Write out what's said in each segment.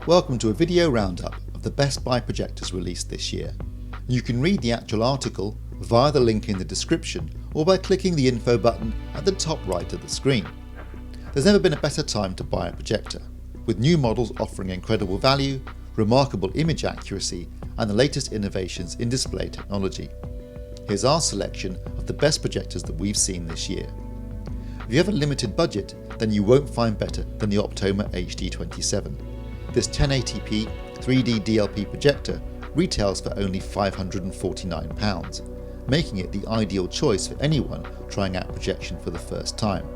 Welcome to a video roundup of the Best Buy projectors released this year. You can read the actual article via the link in the description or by clicking the info button at the top right of the screen. There's never been a better time to buy a projector, with new models offering incredible value, remarkable image accuracy and the latest innovations in display technology. Here's our selection of the best projectors that we've seen this year. If you have a limited budget, then you won't find better than the Optoma HD27. This 1080p 3D DLP projector retails for only £549, making it the ideal choice for anyone trying out projection for the first time.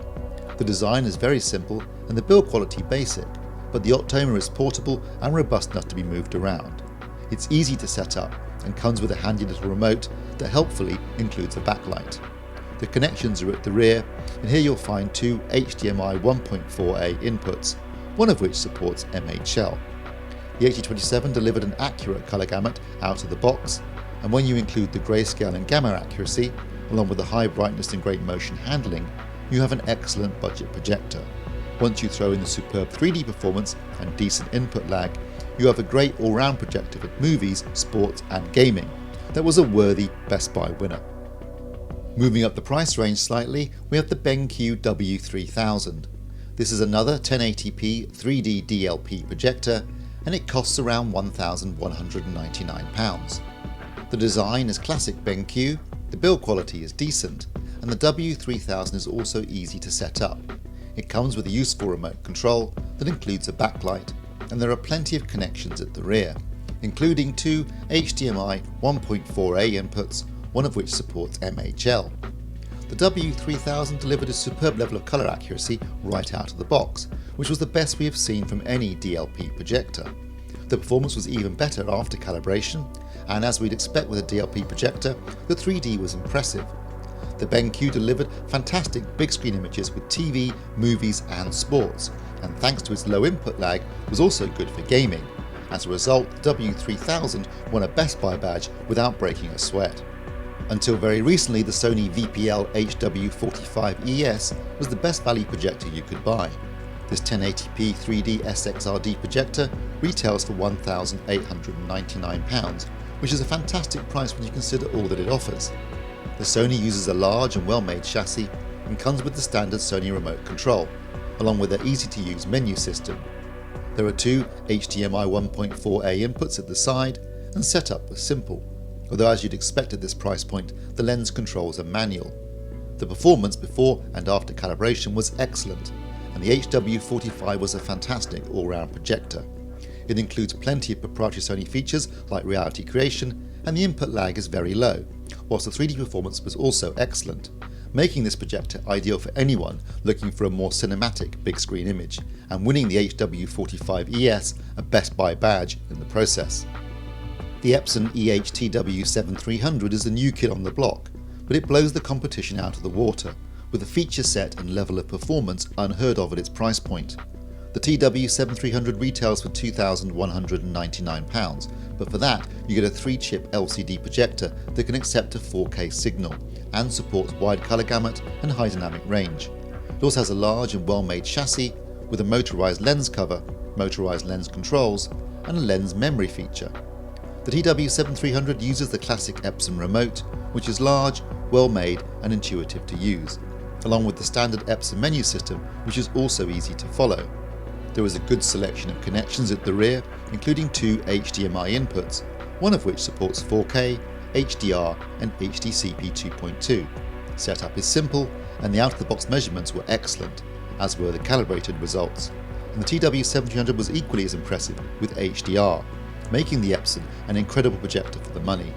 The design is very simple and the build quality basic, but the Optoma is portable and robust enough to be moved around. It's easy to set up and comes with a handy little remote that helpfully includes a backlight. The connections are at the rear, and here you'll find two HDMI 1.4a inputs, one of which supports MHL. The HD27 delivered an accurate colour gamut out of the box, and when you include the grayscale and gamma accuracy, along with the high brightness and great motion handling, you have an excellent budget projector. Once you throw in the superb 3D performance and decent input lag, you have a great all-round projector for movies, sports and gaming that was a worthy Best Buy winner. Moving up the price range slightly, we have the BenQ W3000. This is another 1080p 3D DLP projector and it costs around £1,199. The design is classic BenQ, the build quality is decent, and the W3000 is also easy to set up. It comes with a useful remote control that includes a backlight, and there are plenty of connections at the rear, including two HDMI 1.4a inputs, one of which supports MHL. The W3000 delivered a superb level of colour accuracy right out of the box, which was the best we have seen from any DLP projector. The performance was even better after calibration, and as we'd expect with a DLP projector, the 3D was impressive. The BenQ delivered fantastic big screen images with TV, movies and sports, and thanks to its low input lag was also good for gaming. As a result, the W3000 won a Best Buy badge without breaking a sweat. Until very recently, the Sony VPL HW45ES was the best value projector you could buy. This 1080p 3D SXRD projector retails for £1,899, which is a fantastic price when you consider all that it offers. The Sony uses a large and well-made chassis and comes with the standard Sony remote control, along with their easy-to-use menu system. There are two HDMI 1.4a inputs at the side, and setup was simple, although as you'd expect at this price point, the lens controls are manual. The performance before and after calibration was excellent, and the HW45 was a fantastic all-round projector. It includes plenty of proprietary Sony features like reality creation, and the input lag is very low, whilst the 3D performance was also excellent, making this projector ideal for anyone looking for a more cinematic big screen image, and winning the HW45ES a Best Buy badge in the process. The Epson EHTW7300 is the new kid on the block, but it blows the competition out of the water, with a feature set and level of performance unheard of at its price point. The TW7300 retails for £2,199, but for that you get a 3-chip LCD projector that can accept a 4K signal and supports wide colour gamut and high dynamic range. It also has a large and well-made chassis with a motorised lens cover, motorised lens controls and a lens memory feature. The TW7300 uses the classic Epson remote, which is large, well-made and intuitive to use, along with the standard Epson menu system, which is also easy to follow. There is a good selection of connections at the rear, including two HDMI inputs, one of which supports 4K, HDR and HDCP 2.2. Setup is simple and the out-of-the-box measurements were excellent, as were the calibrated results. And the TW7300 was equally as impressive with HDR, making the Epson an incredible projector for the money.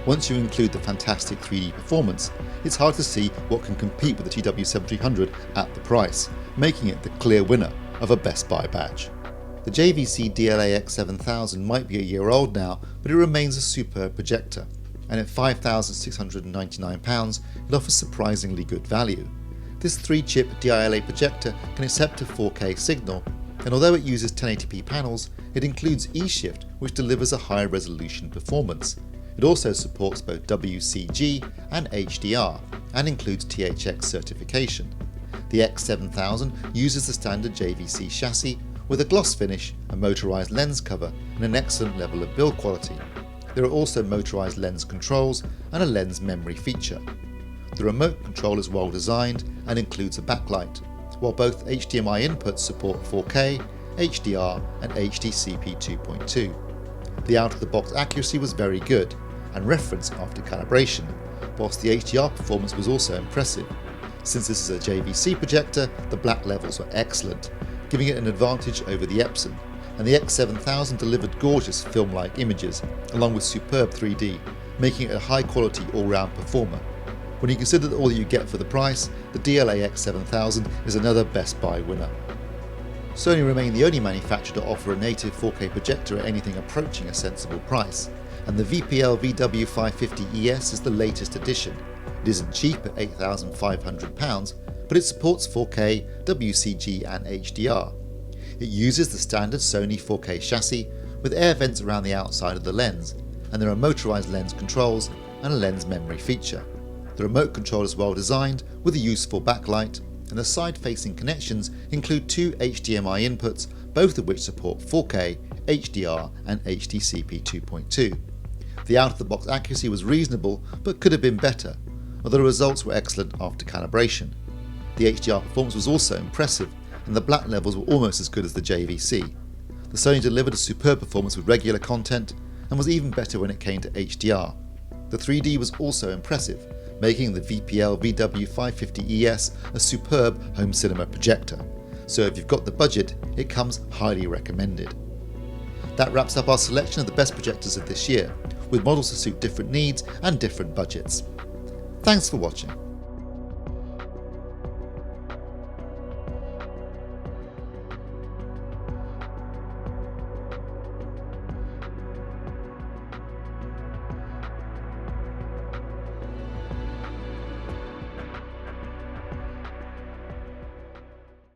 Once you include the fantastic 3D performance, it's hard to see what can compete with the TW7300 at the price, making it the clear winner of a Best Buy badge. The JVC DLA-X7000 might be a year old now, but it remains a superb projector, and at £5,699 it offers surprisingly good value. This 3-chip DILA projector can accept a 4K signal, and although it uses 1080p panels, it includes eShift, which delivers a higher resolution performance. It also supports both WCG and HDR, and includes THX certification. The X7000 uses the standard JVC chassis with a gloss finish, a motorised lens cover and an excellent level of build quality. There are also motorised lens controls and a lens memory feature. The remote control is well designed and includes a backlight, while both HDMI inputs support 4K, HDR and HDCP 2.2. The out-of-the-box accuracy was very good and reference after calibration, whilst the HDR performance was also impressive. Since this is a JVC projector, the black levels were excellent, giving it an advantage over the Epson, and the X7000 delivered gorgeous film-like images, along with superb 3D, making it a high-quality all-round performer. When you consider all that you get for the price, the DLA X7000 is another Best Buy winner. Sony remain the only manufacturer to offer a native 4K projector at anything approaching a sensible price, and the VPL VW550ES is the latest addition. It isn't cheap at £8,500, but it supports 4K, WCG and HDR. It uses the standard Sony 4K chassis with air vents around the outside of the lens, and there are motorised lens controls and a lens memory feature. The remote control is well designed with a useful backlight, and the side-facing connections include two HDMI inputs, both of which support 4K, HDR and HDCP 2.2. The out-of-the-box accuracy was reasonable but could have been better, although the results were excellent after calibration. The HDR performance was also impressive, and the black levels were almost as good as the JVC. The Sony delivered a superb performance with regular content, and was even better when it came to HDR. The 3D was also impressive, making the VPL VW550ES a superb home cinema projector, so if you've got the budget, it comes highly recommended. That wraps up our selection of the best projectors of this year, with models to suit different needs and different budgets. Thanks for watching.